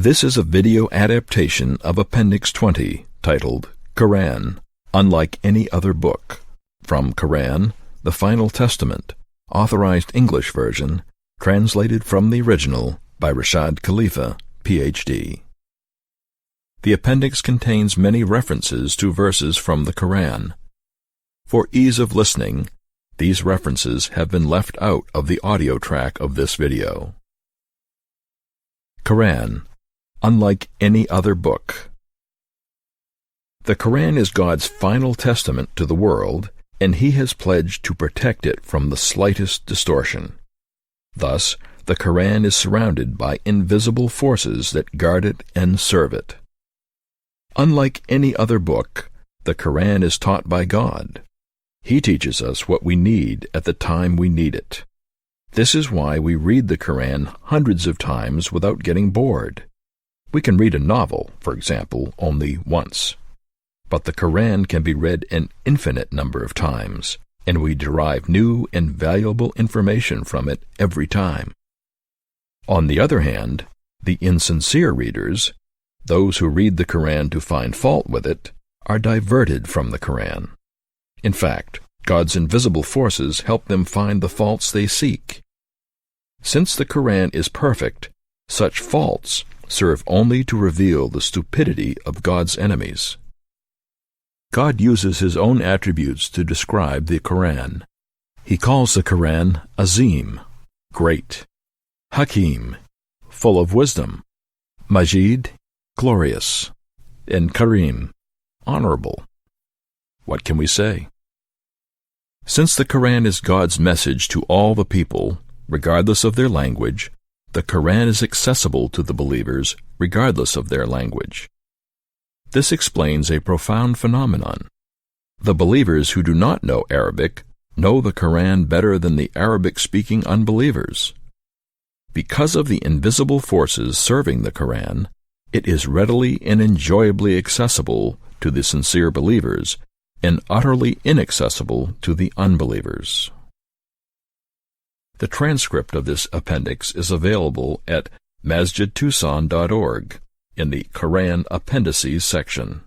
This is a video adaptation of Appendix 20, titled Quran, Unlike Any Other Book, from Quran, the Final Testament, Authorized English Version, translated from the original by Rashad Khalifa, Ph.D. The appendix contains many references to verses from the Quran. For ease of listening, these references have been left out of the audio track of this video. Quran, unlike any other book. The Quran is God's final testament to the world, and He has pledged to protect it from the slightest distortion. Thus, the Quran is surrounded by invisible forces that guard it and serve it. Unlike any other book, the Quran is taught by God. He teaches us what we need at the time we need it. This is why we read the Quran hundreds of times without getting bored. We can read a novel, for example, only once. But the Quran can be read an infinite number of times, and we derive new and valuable information from it every time. On the other hand, the insincere readers, those who read the Quran to find fault with it, are diverted from the Quran. In fact, God's invisible forces help them find the faults they seek. Since the Quran is perfect, such faults serve only to reveal the stupidity of God's enemies. God uses His own attributes to describe the Quran. He calls the Quran Azeem, great; Hakeem, full of wisdom; Majid, glorious; and Karim, honorable. What can we say? Since the Quran is God's message to all the people, regardless of their language, the Quran is accessible to the believers regardless of their language. This explains a profound phenomenon. The believers who do not know Arabic know the Quran better than the Arabic-speaking unbelievers. Because of the invisible forces serving the Quran, it is readily and enjoyably accessible to the sincere believers and utterly inaccessible to the unbelievers. The transcript of this appendix is available at masjidtucson.org in the Quran Appendices section.